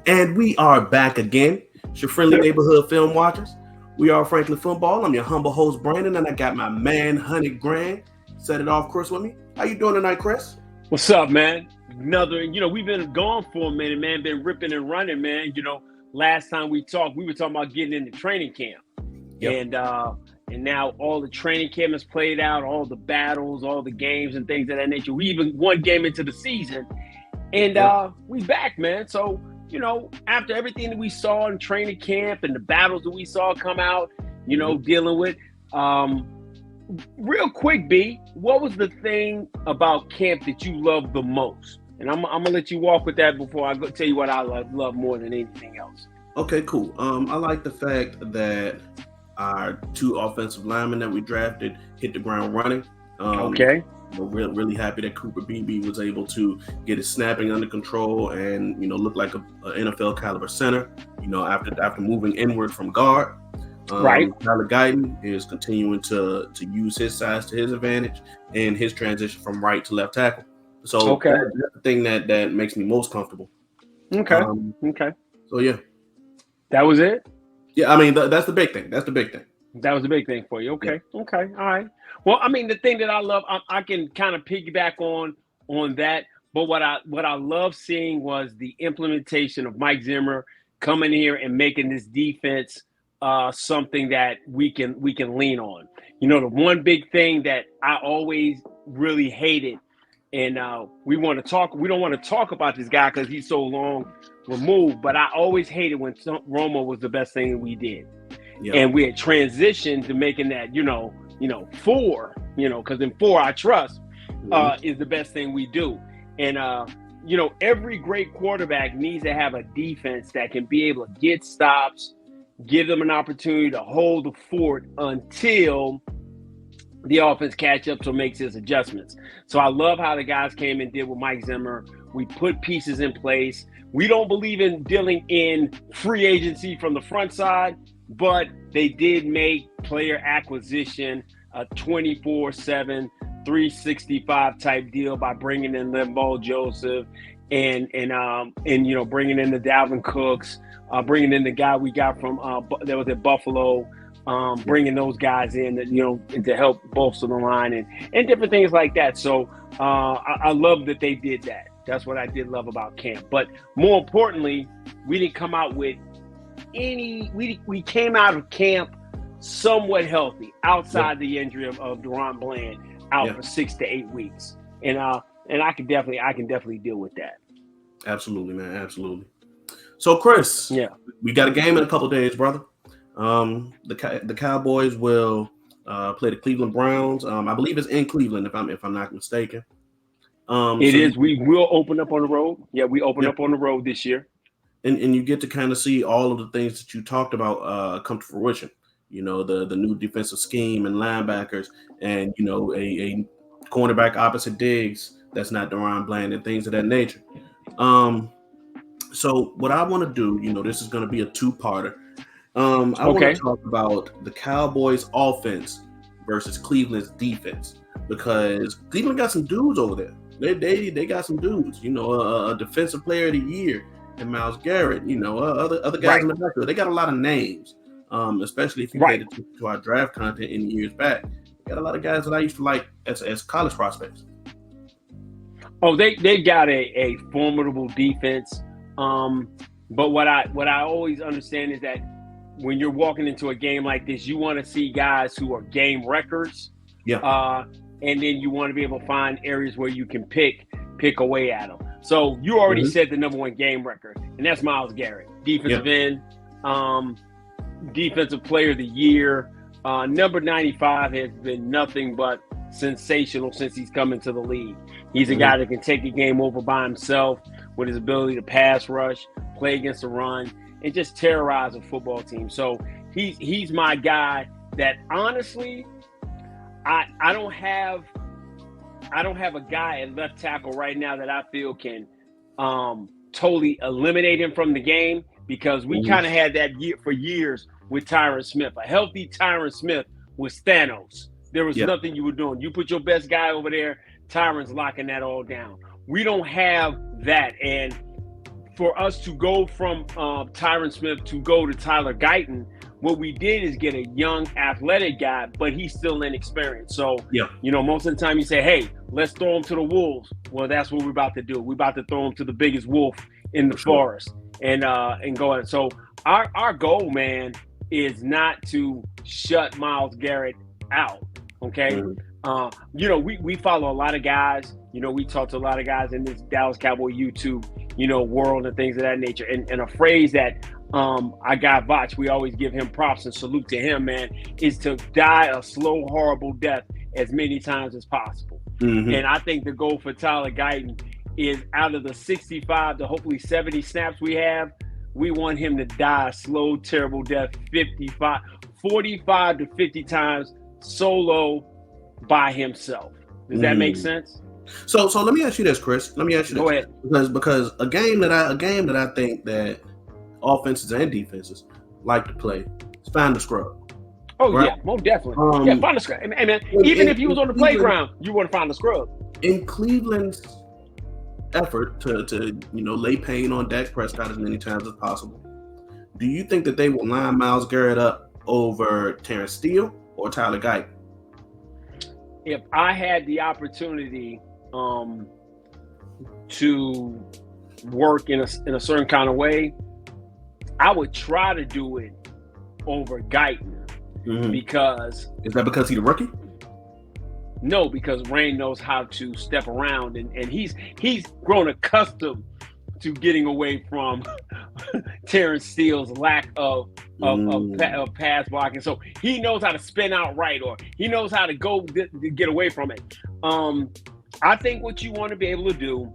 And we are back again. It's your friendly neighborhood film watchers. We are Franklin Football. I'm your humble host, Brandon, and I got my man, Honey Grand. Set it off, Chris, with me. How you doing tonight, Chris? What's up, man? We've been gone for a minute, man. Been ripping and running, man. Last time we talked, we were talking about getting into training camp. Yep. And now all the training camp has played out, all the battles, all the games and things of that nature. We even one game into the season. And we back, man. So, after everything that we saw in training camp and the battles that we saw come out, dealing with, real quick, B, what was the thing about camp that you loved the most? And I'm gonna let you walk with that before I go tell you what I love more than anything else. Okay, cool. I like the fact that our two offensive linemen that we drafted hit the ground running. Okay. We're really happy that Cooper Beebe was able to get his snapping under control and look like a NFL caliber center. After moving inward from guard. Right. Tyler Guyton is continuing to use his size to his advantage and his transition from right to left tackle. So that's the thing that makes me most comfortable. Okay. So yeah. That was it? Yeah, I mean that's the big thing. That was the big thing for you. Okay. Yeah. Okay. All right. Well, I mean, the thing that I love, I can kind of piggyback on that. But what I love seeing was the implementation of Mike Zimmer coming here and making this defense something that we can lean on. The one big thing that I always really hated, and we don't want to talk about this guy because he's so long removed, but I always hated when Romo was the best thing we did. Yeah. And we had transitioned to making that, 4, because in 4 I trust is the best thing we do. And, every great quarterback needs to have a defense that can be able to get stops, give them an opportunity to hold the fort until the offense catch up, so makes its adjustments. So I love how the guys came and did with Mike Zimmer. We put pieces in place. We don't believe in dealing in free agency from the front side, but they did make player acquisition a 24/7, 365 type deal by bringing in Limbo Joseph and bringing in the Dalvin Cooks, bringing in the guy we got from that was at Buffalo, bringing those guys in to help bolster the line and different things like that. So I love that they did that. That's what I did love about camp. But more importantly, we didn't come out with we came out of camp somewhat healthy outside the injury of Deron Bland out for 6 to 8 weeks. And I can definitely deal with that. Absolutely, man. Absolutely. So Chris, we got a game in a couple of days, brother. The Cowboys will play the Cleveland Browns. I believe it's in Cleveland if I'm not mistaken. It is. We will open up on the road. Yeah, we open up on the road this year. And you get to kind of see all of the things that you talked about come to fruition. The new defensive scheme and linebackers and, a cornerback opposite Diggs that's not Deron Bland and things of that nature. So what I want to do, this is going to be a two-parter. I want to talk about the Cowboys offense versus Cleveland's defense because Cleveland got some dudes over there. They got some dudes, a defensive player of the year and Myles Garrett, other guys in the backfield. They got a lot of names, especially if you paid attention to our draft content in years back. They got a lot of guys that I used to like as college prospects. Oh, they got a formidable defense. But what I always understand is that when you're walking into a game like this, you want to see guys who are game records. Yeah. And then you want to be able to find areas where you can pick away at them. So you already said the number one game record, and that's Myles Garrett, defensive end, defensive player of the year. Number 95 has been nothing but sensational since he's come into the league. He's a guy that can take a game over by himself with his ability to pass rush, play against the run, and just terrorize a football team. So he's my guy that honestly, I don't have a guy at left tackle right now that I feel can totally eliminate him from the game because we kind of had that for years with Tyron Smith. A healthy Tyron Smith was Thanos. There was nothing you were doing. You put your best guy over there, Tyron's locking that all down. We don't have that. And for us to go from Tyron Smith to go to Tyler Guyton, what we did is get a young, athletic guy, but he's still inexperienced. So, most of the time you say, hey, let's throw him to the wolves. Well, that's what we're about to do. We're about to throw him to the biggest wolf in the forest and go ahead. So our goal, man, is not to shut Myles Garrett out, okay? We follow a lot of guys. We talk to a lot of guys in this Dallas Cowboy YouTube, world and things of that nature. And a phrase that our guy Vach, we always give him props and salute to him, man, is to die a slow, horrible death as many times as possible. And I think the goal for Tyler Guyton is out of the 65 to hopefully 70 snaps we have, we want him to die a slow, terrible death 45 to 50 times solo by himself. Does that make sense? So let me ask you this, Chris. Go ahead. Because a game that I think that offenses and defenses like to play is find the scrub. Oh, right? Yeah, most definitely. Find the scrub. Hey, man, even if you was on the playground, you want to find the scrub. In Cleveland's effort to lay pain on Dak Prescott as many times as possible, do you think that they will line Myles Garrett up over Terrence Steele or Tyler Guyton? If I had the opportunity to work in a certain kind of way, I would try to do it over Guyton because... Is that because he's a rookie? No, because Rain knows how to step around and he's grown accustomed to getting away from Terrence Steele's lack of pass blocking. So he knows how to spin out right, or he knows how to go to get away from it. I think what you want to be able to do,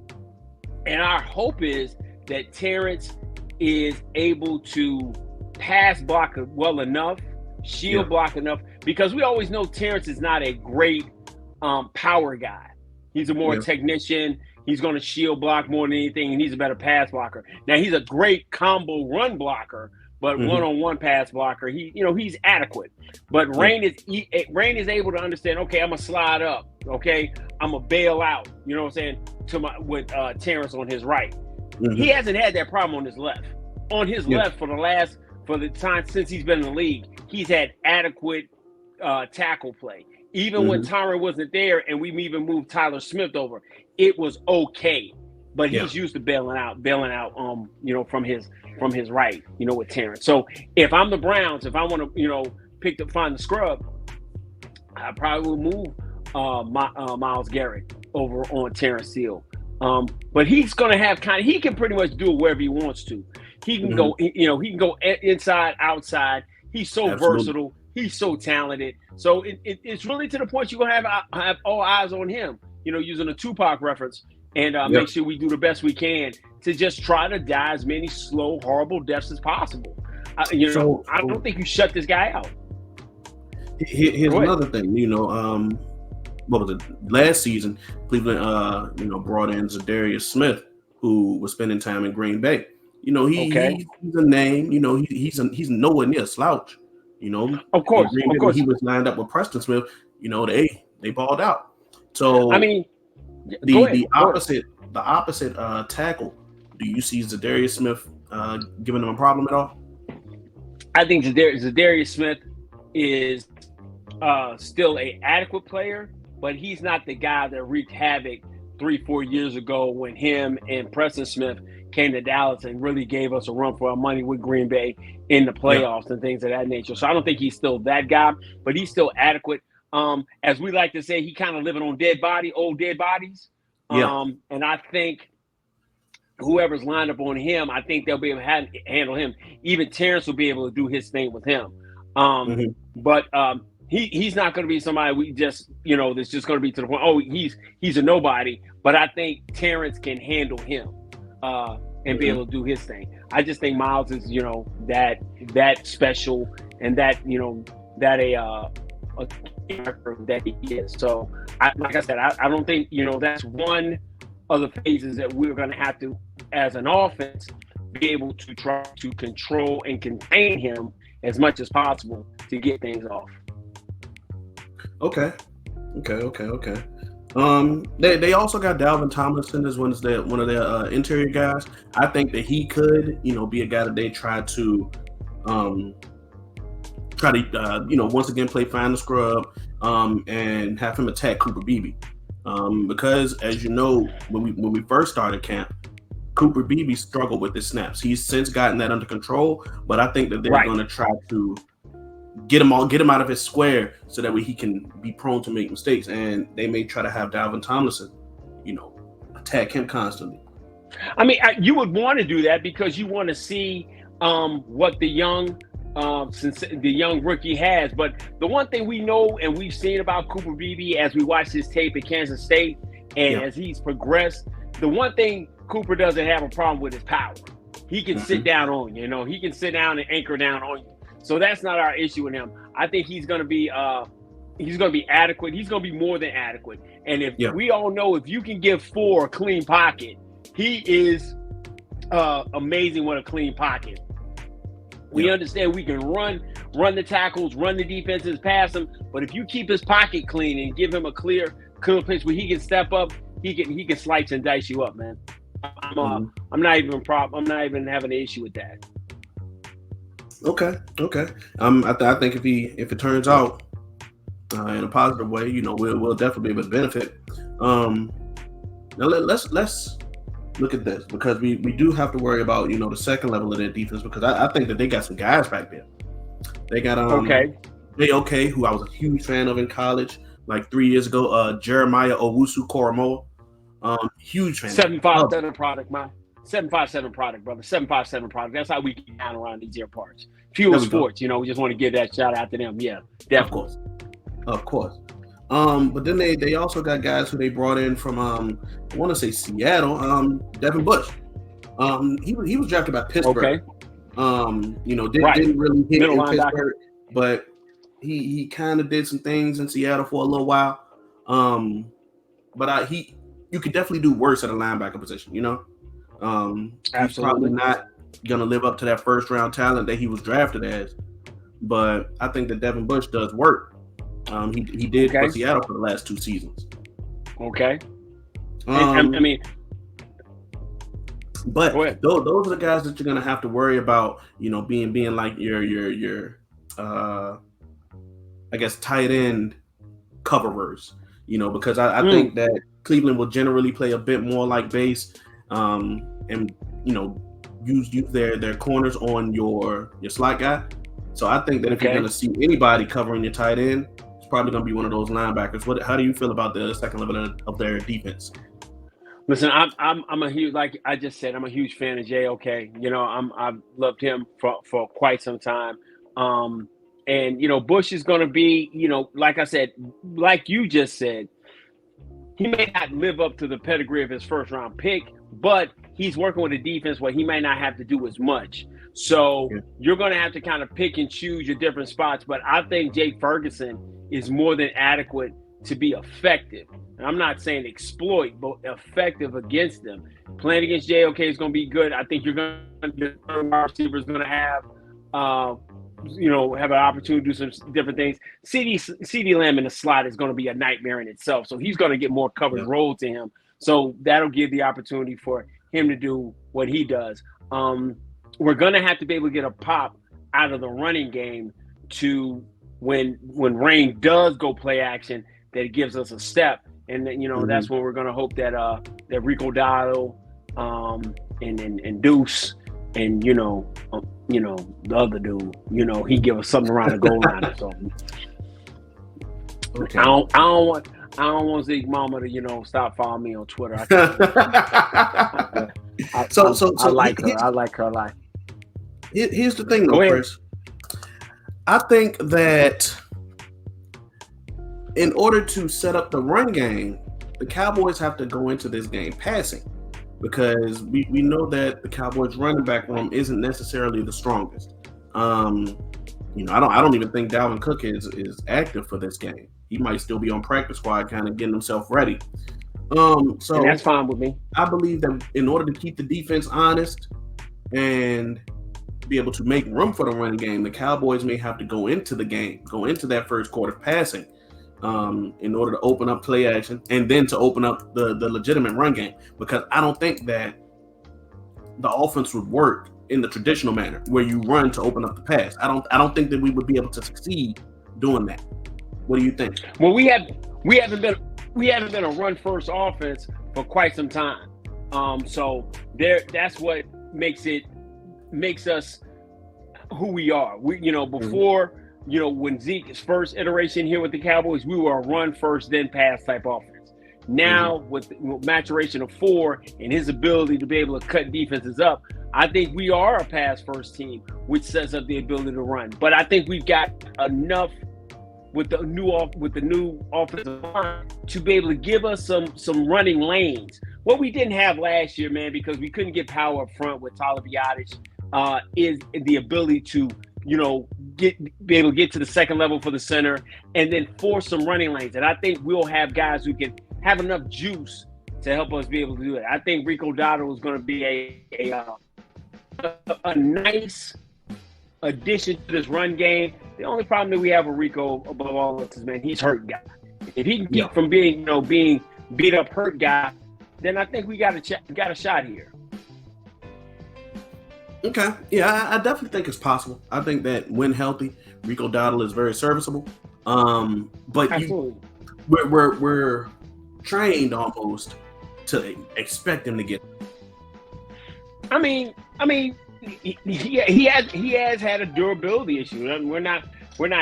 and our hope is that Terrence is able to pass block well enough, shield block enough, because we always know Terrence is not a great power guy. He's a more technician. He's going to shield block more than anything, and he's a better pass blocker. Now, he's a great combo run blocker, but one-on-one pass blocker, he's adequate. But Rain is able to understand, okay, I'm going to slide up, okay? I'm going to bail out, you know what I'm saying, with Terrence on his right. He hasn't had that problem on his left. On his left for the time since he's been in the league, he's had adequate tackle play. Even when Tyron wasn't there and we even moved Tyler Smith over, it was okay. But he's used to bailing out, from his right, with Terrence. So if I'm the Browns, if I want to, find the scrub, I probably will move Myles Garrett over on Terrence Steele. But he's going to have he can pretty much do it wherever he wants to. He can go, he can go inside, outside. He's so versatile. He's so talented. So it's really to the point you're going to have all eyes on him, using a Tupac reference, and make sure we do the best we can to just try to die as many slow, horrible deaths as possible. I don't think you shut this guy out. Here's another thing, what was it? Last season, Cleveland, brought in Zadarius Smith, who was spending time in Green Bay. He's a name. He's nowhere near a slouch. Of course. When he was lined up with Preston Smith, they balled out. So I mean, the opposite tackle. Do you see Zadarius Smith giving them a problem at all? I think Zadarius Smith is still an adequate player, but he's not the guy that wreaked havoc 3-4 years ago when him and Preston Smith came to Dallas and really gave us a run for our money with Green Bay in the playoffs and things of that nature. So I don't think he's still that guy, but he's still adequate. As we like to say, he kind of living on old dead bodies. And I think whoever's lined up on him, I think they'll be able to handle him. Even Terrence will be able to do his thing with him. But he's not going to be somebody we just, that's just going to be to the point, he's a nobody. But I think Terrence can handle him. And be able to do his thing. I just think Myles is, that special and that, that a character that he is. So, like I said, I don't think, that's one of the phases that we're going to have to, as an offense, be able to try to control and contain him as much as possible to get things off. Okay. They also got Dalvin Tomlinson as one of their interior guys. I think that he could, be a guy that they try to once again play find the scrub, and have him attack Cooper Beebe, because as you know, when we first started camp, Cooper Beebe struggled with his snaps. He's since gotten that under control, but I think that they're going to try to get him out of his square so that way he can be prone to make mistakes, and they may try to have Dalvin Tomlinson, attack him constantly. I mean, you would want to do that because you want to see what the young rookie has. But the one thing we know and we've seen about Cooper Beebe as we watch his tape at Kansas State and as he's progressed, the one thing Cooper doesn't have a problem with is power. He can sit down on you. He can sit down and anchor down on you. So that's not our issue with him. I think he's going to be adequate. He's going to be more than adequate. And if we all know, if you can give 4 a clean pocket, he is amazing with a clean pocket. We understand we can run the tackles, run the defenses, pass him. But if you keep his pocket clean and give him a clear pitch where he can step up, he can slice and dice you up, man. I'm not even having an issue with that. Okay. I think if it turns out in a positive way, we'll definitely be able to benefit. Now let's look at this, because we do have to worry about the second level of their defense, because I think that they got some guys back there. They got JOK, who I was a huge fan of in college, like 3 years ago. Jeremiah Owusu-Koramoah, huge fan. 757 product, man. 757 product, brother. 757 product. That's how we get down around these air parts. Fuel Sports, we just want to give that shout out to them. Yeah, definitely. Of course. But then they also got guys who they brought in from I want to say Seattle. Devin Bush. He was drafted by Pittsburgh. Didn't really hit in Pittsburgh, but he kind of did some things in Seattle for a little while. But you could definitely do worse at a linebacker position. He's probably not gonna live up to that first round talent that he was drafted as. But I think that Devin Bush does work. He did for Seattle for the last 2 seasons. Okay. But those are the guys that you're gonna have to worry about. Being like your I guess tight end coverers. Because I think that Cleveland will generally play a bit more like base, and use their corners on your slot guy. So I think that if you're going to see anybody covering your tight end, it's probably going to be one of those linebackers. How do you feel about the second level of their defense? Listen, I'm a huge, like I just said, I'm a huge fan of JOK. I've loved him for quite some time. And Bush is going to be, like I said, like you just said, he may not live up to the pedigree of his first round pick, but he's working with a defense where he might not have to do as much. So you're going to have to kind of pick and choose your different spots. But I think Jake Ferguson is more than adequate to be effective. And I'm not saying exploit, but effective against them. Playing against JOK is going to be good. I think your receiver is going to have, have an opportunity to do some different things. CD Lamb in the slot is going to be a nightmare in itself. So he's going to get more coverage rolled to him. So that'll give the opportunity for him to do what he does. We're going to have to be able to get a pop out of the running game to when Rain does go play action, that it gives us a step. And then, that's when we're going to hope that that Rico Dowdle and Deuce and, the other dude, he give us something around the goal line or something. Okay. I don't want Zeke Mama to, stop following me on Twitter. I like her. I like her a lot. Here's the thing, though, Chris. I think that in order to set up the run game, the Cowboys have to go into this game passing, because we know that the Cowboys running back room isn't necessarily the strongest. I don't even think Dalvin Cook is active for this game. He might still be on practice squad, kind of getting himself ready. So and that's fine with me. I believe that in order to keep the defense honest and be able to make room for the running game, the Cowboys may have to go into the game, go into that first quarter passing. in order to open up play action and then to open up the legitimate run game. Because I don't think that the offense would work in the traditional manner where you run to open up the pass. I don't think that we would be able to succeed doing that. What do you think? Well, we haven't been a run first offense for quite some time. So that's what makes us who we are. Before, when Zeke's first iteration here with the Cowboys, we were a run first then pass type offense. Now with maturation of 4 and his ability to be able to cut defenses up, I think we are a pass first team, which sets up the ability to run. But I think we've got enough with the new offensive line to be able to give us some running lanes. What we didn't have last year, man, because we couldn't get power up front with Tyler Biadasz, is the ability to be able to get to the second level for the center and then force some running lanes. And I think we'll have guys who can have enough juice to help us be able to do it. I think Rico Dotto is going to be a nice addition to this run game. The only problem that we have with Rico above all else is, man, he's hurt guy. If he can keep from being beat up hurt guy, then I think we got a shot here. Okay, yeah, I definitely think it's possible. I think that when healthy, Rico Dowdle is very serviceable. But we're trained almost to expect him to get. I mean, he has had a durability issue. I mean, we're not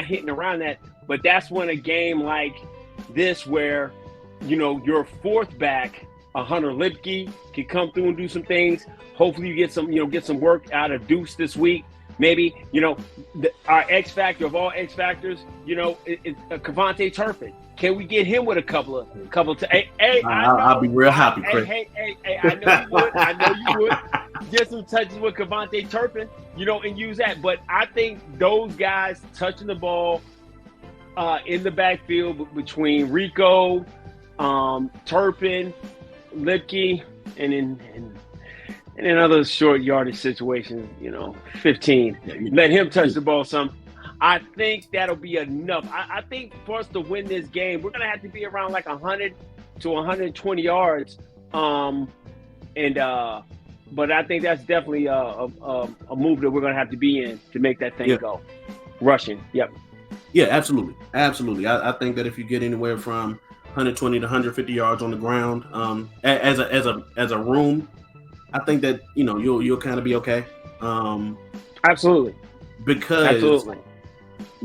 hitting around that. But that's when a game like this, where your fourth back, Hunter Lipke, can come through and do some things. Hopefully, you get some work out of Deuce this week. Maybe our X factor of all X factors, it's Kevontae Turpin. Can we get him with a couple? I'll be real happy, Chris. Hey, I know you would. Get some touches with Kevontae Turpin, and use that. But I think those guys touching the ball in the backfield between Rico, Turpin, Lipke, and in other short yardage situations, 15. Let him touch the ball some. I think that'll be enough. I think for us to win this game, we're going to have to be around like 100 to 120 yards. But I think that's definitely a move that we're going to have to be in to make that thing go. Rushing, yep. Yeah, absolutely. Absolutely. I think that if you get anywhere from 120 to 150 yards on the ground, as a room, I think that you'll kind of be okay. Absolutely.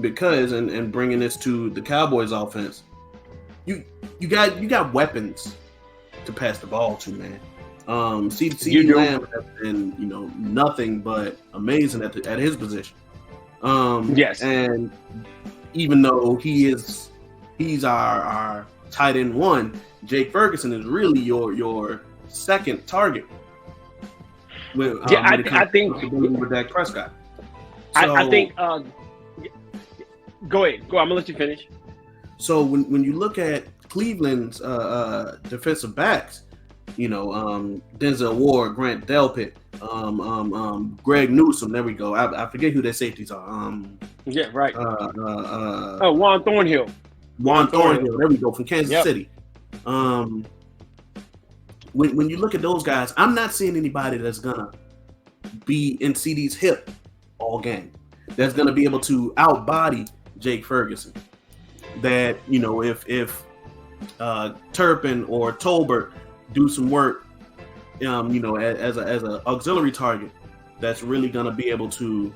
Because and bringing this to the Cowboys offense, you got weapons to pass the ball to, man. CeeDee Lamb has been nothing but amazing at his position. Yes, and even though he's our tight end one, Jake Ferguson is really your second target. I think with Dak Prescott. So, I think. Go ahead. I'm gonna let you finish. So when you look at Cleveland's defensive backs, Denzel Ward, Grant Delpit, Greg Newsome. There we go. I forget who their safeties are. Yeah, right. Juan Thornhill. Juan Thornhill. There we go, from Kansas City. When you look at those guys, I'm not seeing anybody that's gonna be in CD's hip all game. That's gonna be able to outbody Jake Ferguson. That if Turpin or Tolbert do some work, as a auxiliary target, that's really gonna be able to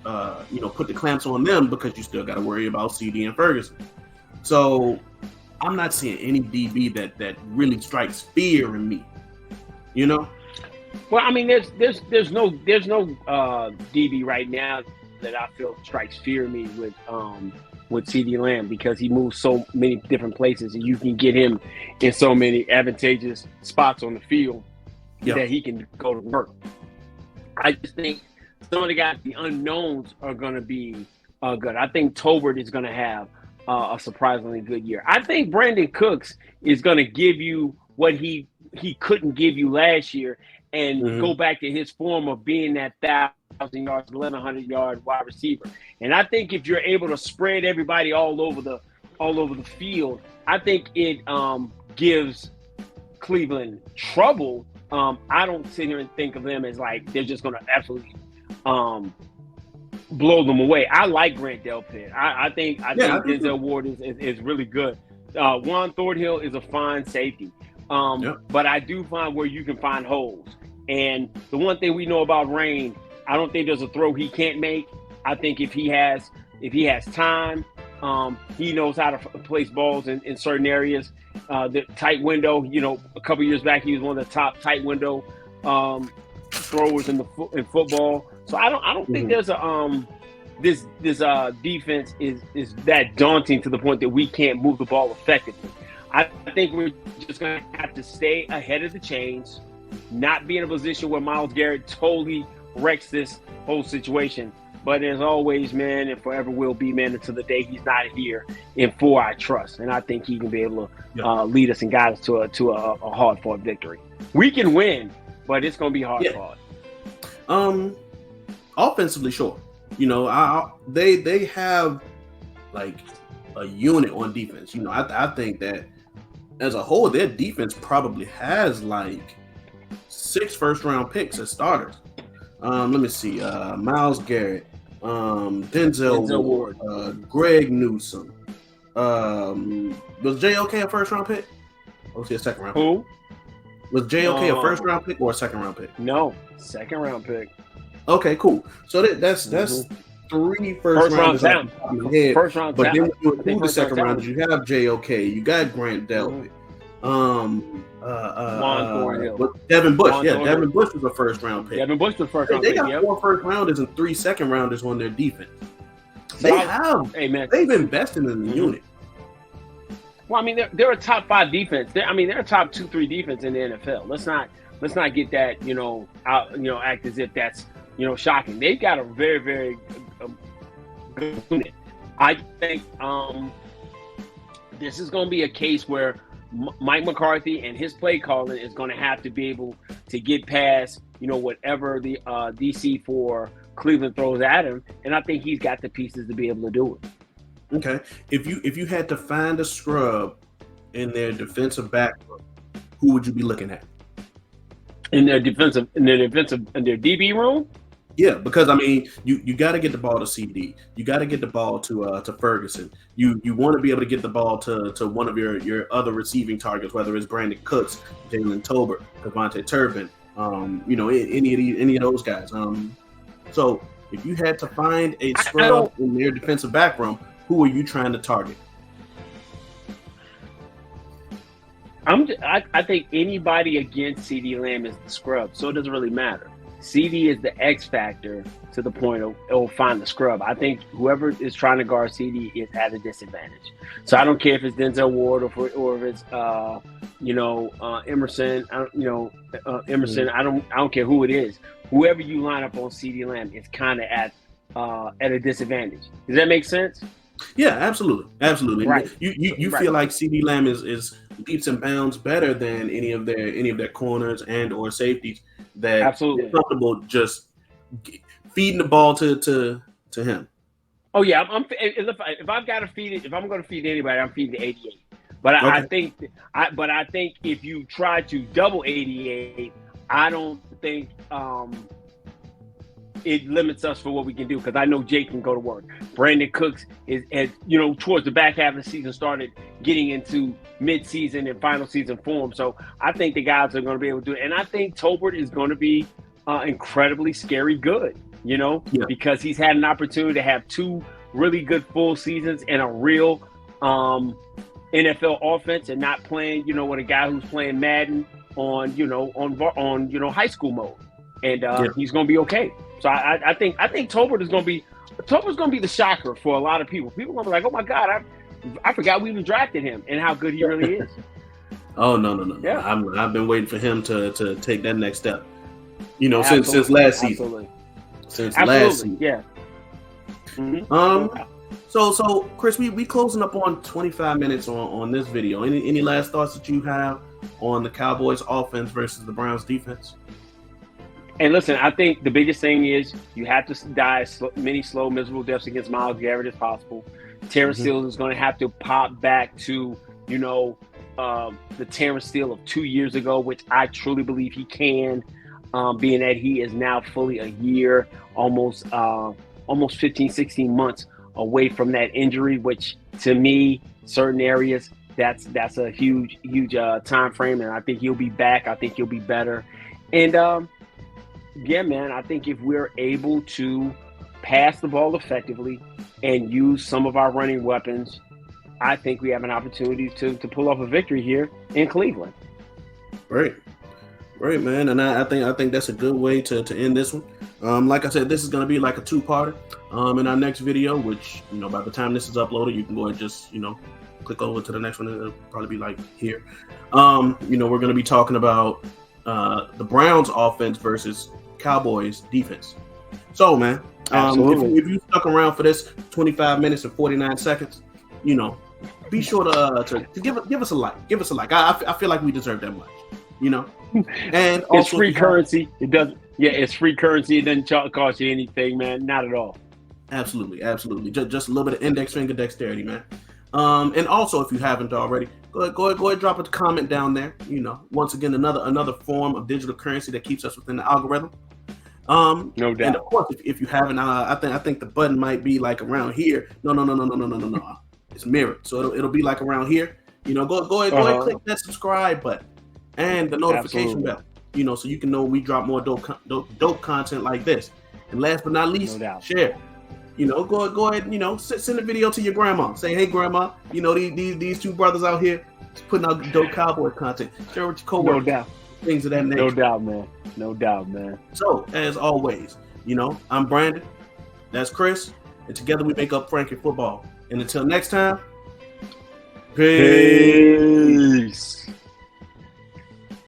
put the clamps on them, because you still got to worry about CD and Ferguson. So I'm not seeing any DB that really strikes fear in me. Well, I mean, there's no DB right now that I feel strikes fear in me with CeeDee Lamb, because he moves so many different places and you can get him in so many advantageous spots on the field that he can go to work. I just think some of the guys, the unknowns, are going to be good. I think Tolbert is going to have a surprisingly good year. I think Brandon Cooks is going to give you what he couldn't give you last year, and go back to his form of being that 1,000 yards, 1,100 yard wide receiver. And I think if you're able to spread everybody all over all over the field. I think it gives Cleveland trouble. I don't sit here and think of them as like they're just going to absolutely blow them away. I like Grant Delpit. I think Denzel Ward is really good. Juan Thornhill is a fine safety. But I do find where you can find holes. And the one thing we know about Rain, I don't think there's a throw he can't make. I think if he has time, he knows how to place balls in certain areas. The tight window, a couple years back, he was one of the top tight window throwers in football. So I don't think there's a this defense is that daunting to the point that we can't move the ball effectively. I think we're just going to have to stay ahead of the chains, not be in a position where Myles Garrett totally wrecks this whole situation. But as always, man, and forever will be, man, until the day he's not here. In 4, I trust, and I think he can be able to lead us and guide us to a hard-fought victory. We can win, but it's going to be hard-fought. Offensively, sure. They have like a unit on defense. I think that as a whole, their defense probably has like 6 first-round picks as starters. Let me see. Myles Garrett, Denzel Ward, Greg Newsome. Was JOK a first-round pick? Or was he a second-round pick? Who? Was JOK a first-round pick or a second-round pick? No, second-round pick. Okay, cool. So that's 3 first rounders round head. First round but talent. then you include the second rounders. You have JOK, you got Grant Delpit, Juan Thornhill. Devin Bush. Devin Bush was a first round pick. Devin Bush was first round pick. They got 4 first rounders and 3 second rounders on their defense. They've invested in the unit. Well, I mean, they're a top 5 defense. They're a top 2-3 defense in the NFL. Let's not get that act as if that's shocking. They've got a very, very good unit. I think this is going to be a case where Mike McCarthy and his play calling is going to have to be able to get past whatever the DC for Cleveland throws at him, and I think he's got the pieces to be able to do it. Okay, if you had to find a scrub in their defensive backroom, who would you be looking at? In their DB room? Yeah, because I mean, you got to get the ball to CD. You got to get the ball to Ferguson. You want to be able to get the ball to one of your other receiving targets, whether it's Brandon Cooks, Jalen Tolbert, Devontae Turbin, any of those guys. So if you had to find a scrub in their defensive back room, who are you trying to target? I think anybody against CD Lamb is the scrub, so it doesn't really matter. CD is the X factor to the point of it'll find the scrub. I think whoever is trying to guard CD is at a disadvantage. So I don't care if it's Denzel Ward or if it's Emerson. Emerson. I don't care who it is. Whoever you line up on CD Lamb is kind of at a disadvantage. Does that make sense? Yeah, absolutely. Right. You feel like CD Lamb is leaps and bounds better than any of their corners and or safeties that absolutely comfortable just feeding the ball to him. Oh yeah, if I've got to feed it, if I'm going to feed anybody, I'm feeding the 88. But okay. I think if you try to double 88, I don't think it limits us for what we can do, because I know Jake can go to work. Brandon Cooks has towards the back half of the season started getting into mid-season and final season form. So I think the guys are going to be able to do it. And I think Tolbert is going to be incredibly scary good, because he's had an opportunity to have 2 really good full seasons and a real NFL offense, and not playing, with a guy who's playing Madden on high school mode. And he's going to be okay. So I think Tolbert's going to be the shocker for a lot of people. People are going to be like, oh my God, I forgot we even drafted him and how good he really is. Oh no. Yeah. I've been waiting for him to take that next step. Since last season. Last season. Yeah. Mm-hmm. So Chris, we closing up on 25 minutes on this video. Any last thoughts that you have on the Cowboys offense versus the Browns defense? And listen, I think the biggest thing is you have to die as many slow, miserable deaths against Myles Garrett as possible. Terrence Steele is going to have to pop back to, the Terrence Steele of 2 years ago, which I truly believe he can, being that he is now fully a year, almost 15, 16 months away from that injury, which to me, certain areas, that's a huge time frame. And I think he'll be back. I think he'll be better. And yeah, man, I think if we're able to pass the ball effectively and use some of our running weapons, I think we have an opportunity to pull off a victory here in Cleveland. Right, man, and I think that's a good way to end this one. Like I said, this is going to be like a two-parter. In our next video, which by the time this is uploaded, you can go and just click over to the next one. It'll probably be like here. We're going to be talking about the Browns offense versus Cowboys defense. So, man, if you stuck around for this 25 minutes and 49 seconds, be sure to give us a like. Give us a like. I feel like we deserve that much. And also, it's free currency. It doesn't. Yeah, it's free currency. It doesn't cost you anything, man. Not at all. Absolutely. Just a little bit of index finger dexterity, man. And also, if you haven't already, go ahead, drop a comment down there. Once again, another form of digital currency that keeps us within the algorithm. No doubt. And of course, if you haven't, I think the button might be like around here. No. It's mirrored, so it'll be like around here. Go ahead, click that subscribe button and the notification bell. So you can know we drop more dope content like this. And last but not least, share. Go ahead. Send a video to your grandma. Say, hey, grandma. These two brothers out here putting out dope cowboy content. Share with your coworkers. No doubt. Things of that nature. No doubt, man. So as always, I'm Brandon. That's Chris, and together we make up Frankie Football. And until next time, peace.